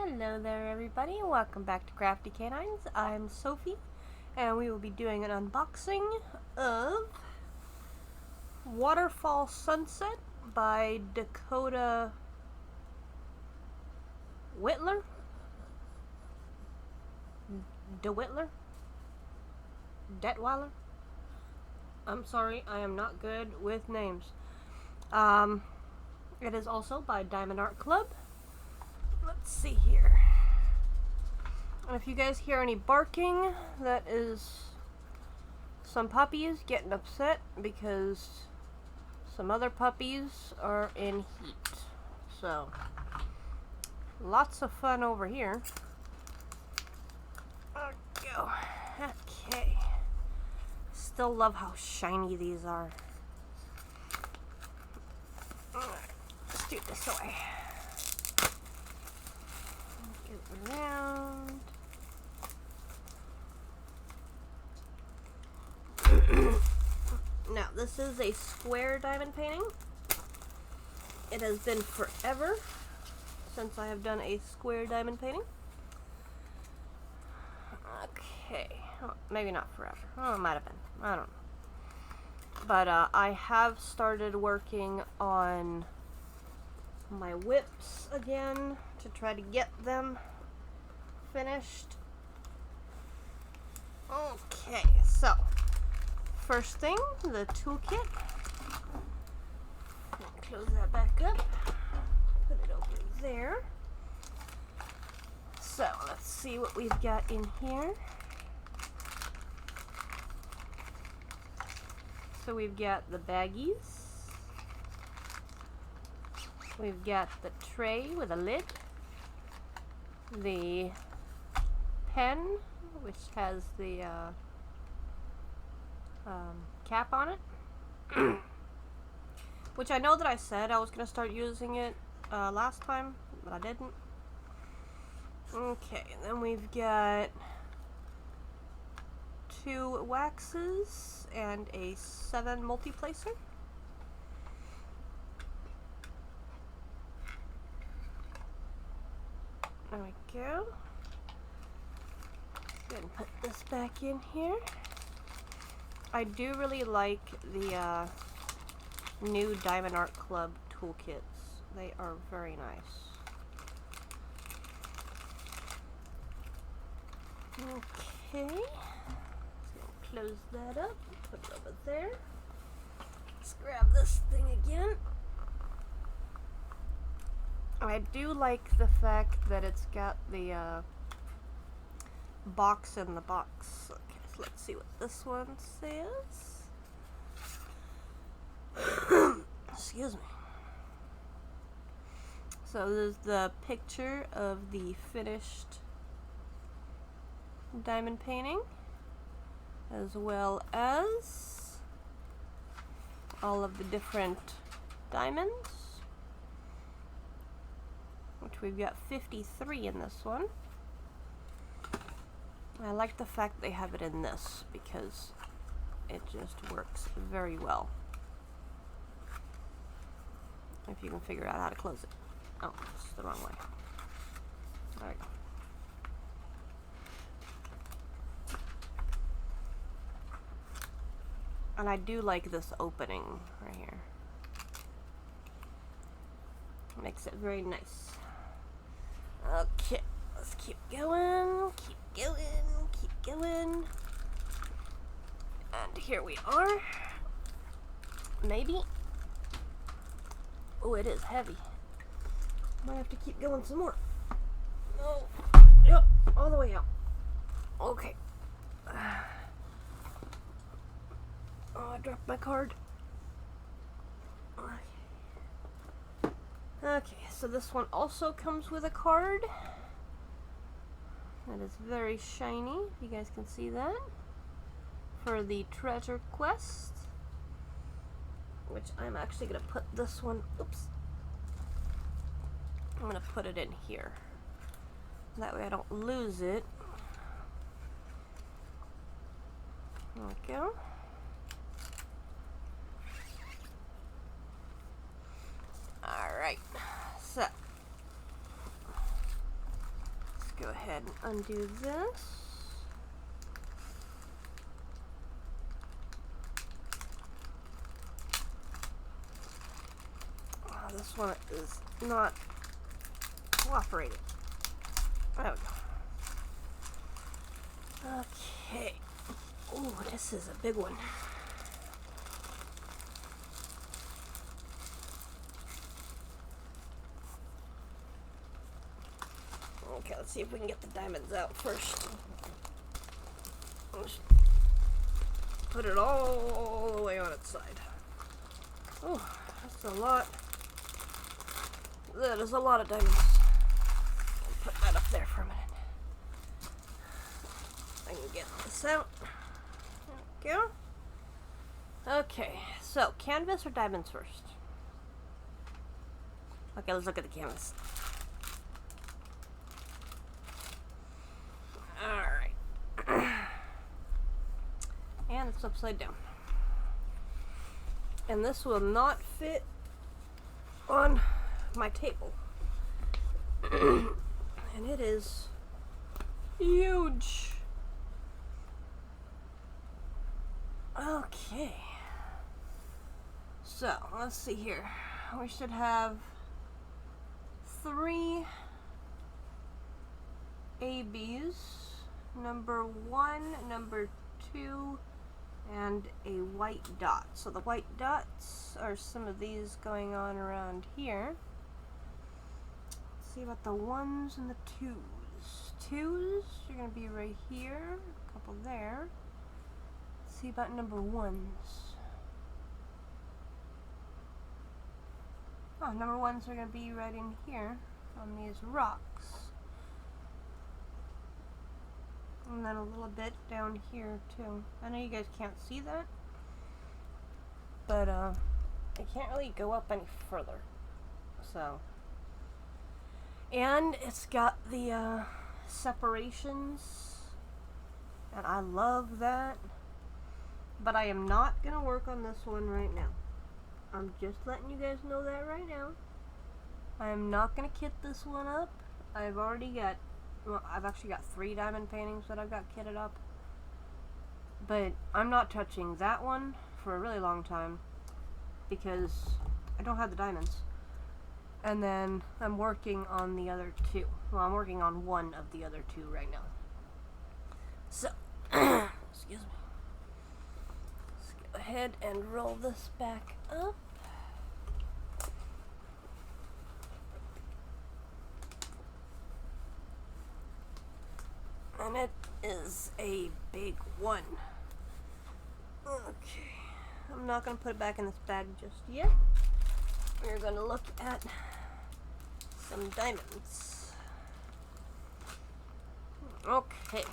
Hello there everybody, welcome back to Crafty Canines. I'm Sophie, and we will be doing an unboxing of Waterfall Sunset by Dakota Whitler? Daetwiler? Daetwiler? I'm sorry, I am not good with names. It is also by Diamond Art Club. Let's see here. And if you guys hear any barking, that is some puppies getting upset because some other puppies are in heat. So, lots of fun over here. Okay. Still love how shiny these are. Alright, let's do it this way. Go around. Now, this is a square diamond painting. It has been forever since I have done a square diamond painting. Okay, well, maybe not forever. Oh, it might have been. I don't know. But I have started working on my whips again to try to get them finished. Okay, so first thing, the toolkit. Close that back up. Put it over there. So let's see what we've got in here. So we've got the baggies. We've got the tray with a lid. The pen, which has the cap on it. Which I know that I said I was going to start using it last time, but I didn't. Okay, then we've got 2 waxes and a 7 multi-placer. There we go. Go ahead and put this back in here. I do really like the new Diamond Art Club toolkits. They are very nice. Okay. So close that up. Put it over there. Let's grab this thing again. I do like the fact that it's got the box in the box. Okay, so let's see what this one says. Excuse me. So there's the picture of the finished diamond painting, as well as all of the different diamonds, which we've got 53 in this one. I like the fact they have it in this because it just works very well. If you can figure out how to close it. Oh, it's the wrong way. There we go. And I do like this opening right here. Makes it very nice. Okay, let's keep going, keep going, keep going. And here we are. Maybe. Oh, it is heavy. Might have to keep going some more. Oh, yep, all the way out. Okay. Oh, I dropped my card. Okay, so this one also comes with a card. That is very shiny. You guys can see that. For the treasure quest. Which I'm actually going to put this one, oops. I'm going to put it in here. That way I don't lose it. There we go. Alright, so go ahead and undo this. Oh, this one is not cooperating. There we go. Okay. Oh, this is a big one. Okay, let's see if we can get the diamonds out first. Just put it all the way on its side. Oh, that's a lot. That is a lot of diamonds. I'll put that up there for a minute. I can get this out. There we go. Okay, so canvas or diamonds first? Okay, let's look at the canvas. Alright. And it's upside down. And this will not fit on my table. And it is huge. Okay. So, let's see here. We should have 3 ABs. Number 1, number 2, and a white dot. So the white dots are some of these going on around here. Let's see about the 1s and the 2s. 2s are going to be right here, a couple there. Let's see about number 1s. Oh, number 1s are going to be right in here on these rocks. And then a little bit down here too. I know you guys can't see that, but I can't really go up any further. So, and it's got the separations, and I love that. But I am not gonna work on this one right now. I'm just letting you guys know that right now. I am not gonna kit this one up. I've already got. Well, I've actually got 3 diamond paintings that I've got kitted up, but I'm not touching that one for a really long time because I don't have the diamonds. And then I'm working on the other 2. Well, I'm working on one of the other 2 right now. So, excuse me. Let's go ahead and roll this back up. And it is a big one. Okay. I'm not going to put it back in this bag just yet. We're going to look at some diamonds. Okay.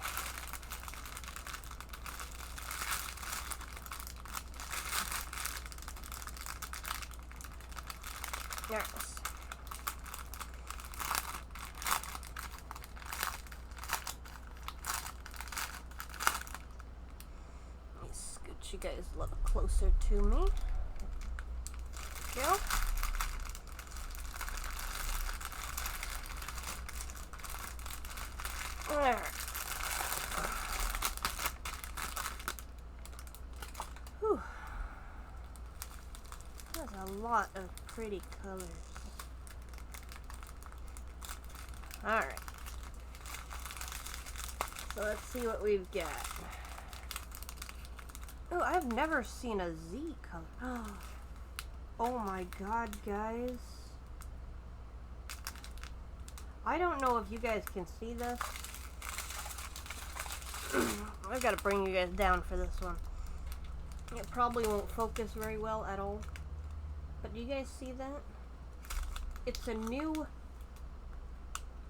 There it is. You guys look closer to me. There we go. There. Whew. That's a lot of pretty colors. Alright. So let's see what we've got. Oh, I've never seen a Z color. Oh my god, guys. I don't know if you guys can see this. I've got to bring you guys down for this one. It probably won't focus very well at all. But do you guys see that? It's a new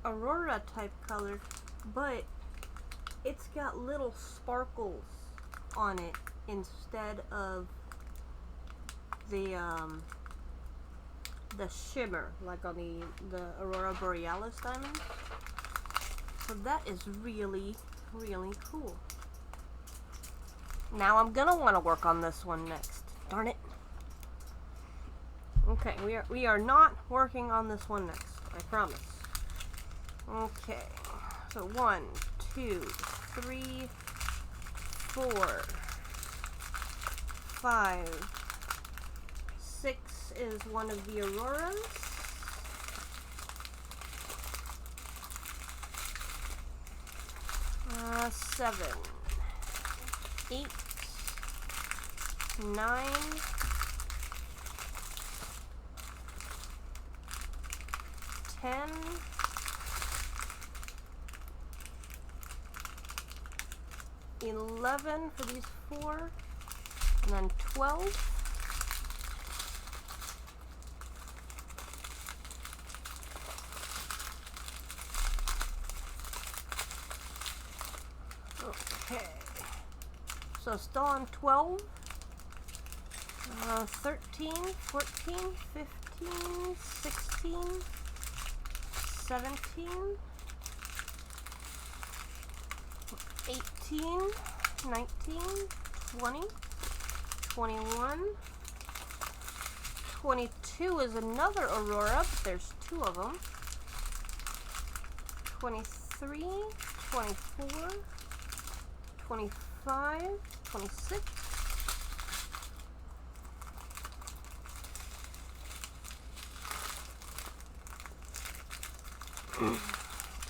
Aurora type color, but it's got little sparkles on it instead of the shimmer like on the Aurora Borealis diamond. So that is really, really cool. Now I'm gonna want to work on this one next. Darn it. Okay, we are not working on this one next. I promise. Okay, So 1, 2, 3, 4, 5, 6 is one of the auroras. 7, 8, 9, 10, 11 for these 4, and then 12. Okay, so still on 12, 13, 14, 15, 16, 17, 18, 19, 20, 21, 22 is another aurora, but there's 2 of them, 23, 24, 25, 26,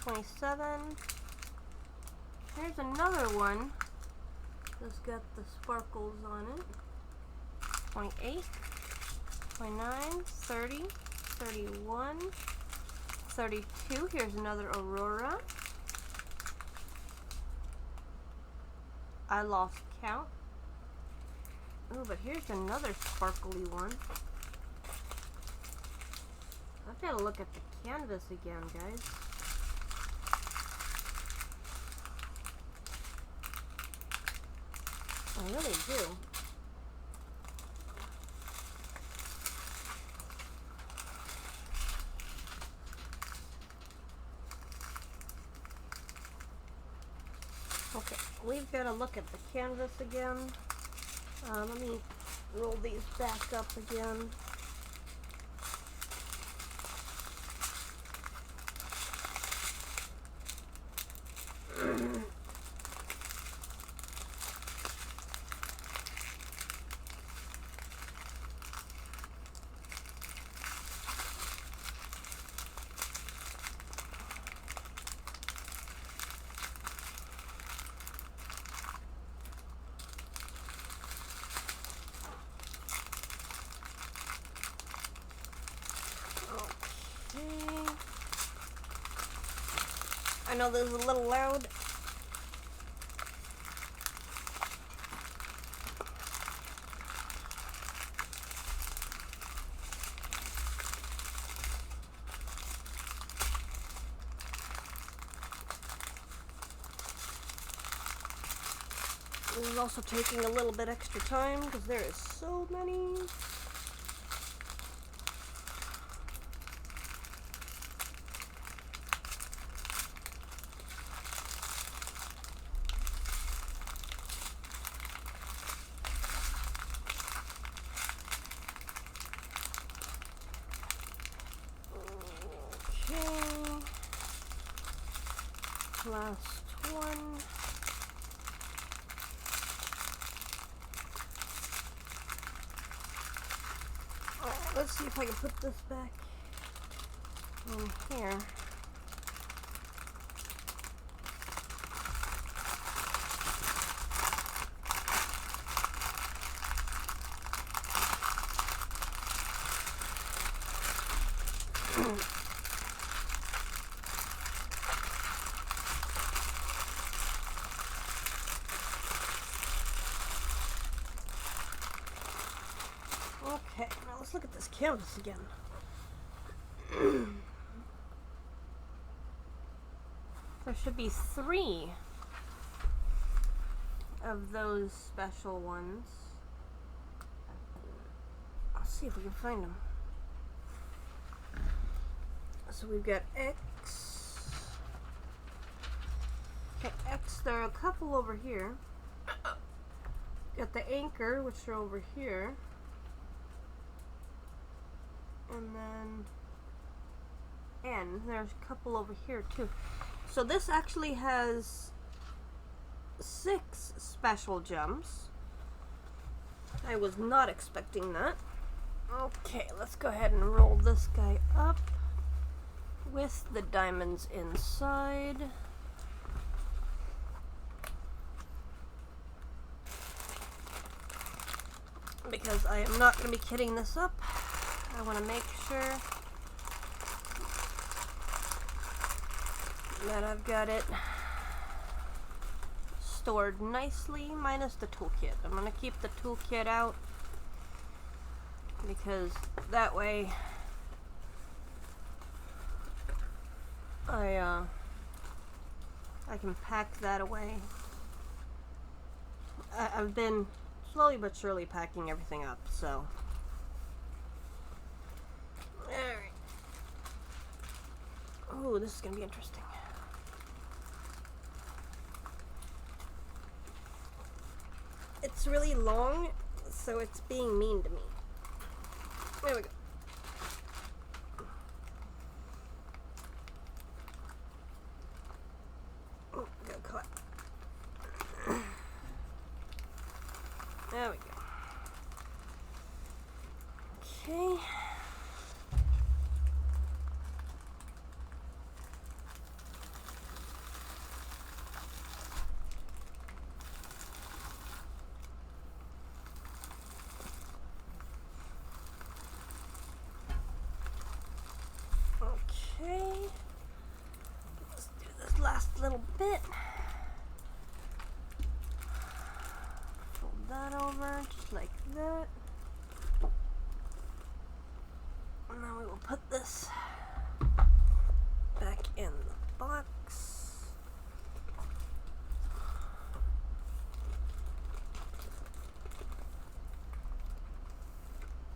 27. Here's another one that's got the sparkles on it. 28, 29, 30, 31, 32. Here's another aurora. I lost count. Oh, but here's another sparkly one. I've got to look at the canvas again, guys. I really do. Okay, we've got to look at the canvas again. Let me roll these back up again. I know this is a little loud. This is also taking a little bit extra time because there is so many. Last one. Let's see if I can put this back in here. Okay, now let's look at this canvas again. There should be 3 of those special ones. I'll see if we can find them. So we've got X. Okay, X, there are a couple over here. Got the anchor, which are over here. And then N, there's a couple over here too. So this actually has 6 special gems. I was not expecting that. Okay, let's go ahead and roll this guy up with the diamonds inside. Because I am not going to be kitting this up. I want to make sure that I've got it stored nicely, minus the toolkit. I'm going to keep the toolkit out because that way I can pack that away. I've been slowly but surely packing everything up, so. Alright. Ooh, this is gonna be interesting. It's really long, so it's being mean to me. There we go. Oh, go cut. There we go. Okay. Okay. Let's do this last little bit. Fold that over just like that. And then we will put this back in the box.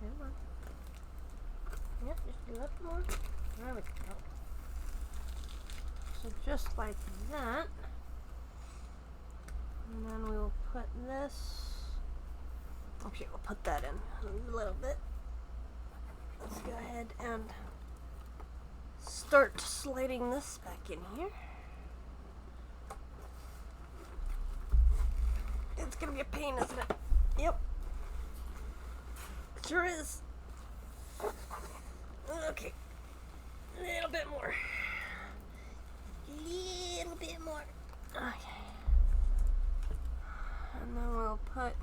Come on. Yeah, just do that more. There we go. So just like that. And then we will put this. Actually, we'll put that in a little bit. Let's go ahead and start sliding this back in here. It's gonna be a pain, isn't it? Yep. Sure is. Okay. A little bit more. Little bit more. Okay. And then we'll put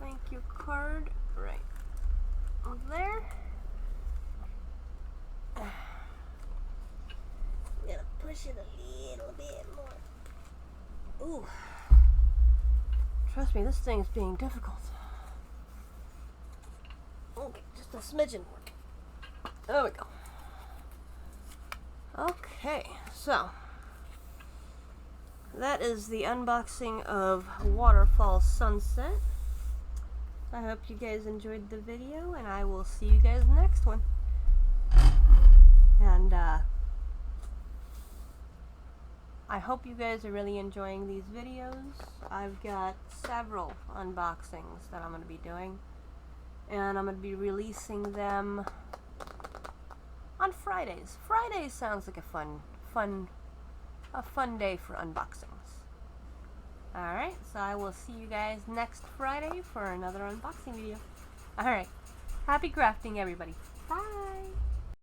thank you card right there. I'm gonna push it a little bit more. Ooh. Trust me, this thing's being difficult. Okay, just a smidgen more. There we go. Okay, so that is the unboxing of Waterfall Sunset. I hope you guys enjoyed the video, and I will see you guys in the next one. And I hope you guys are really enjoying these videos. I've got several unboxings that I'm going to be doing, and I'm going to be releasing them on Fridays. Fridays sounds like a fun day for unboxings. Alright, so I will see you guys next Friday for another unboxing video. Alright, happy crafting everybody. Bye!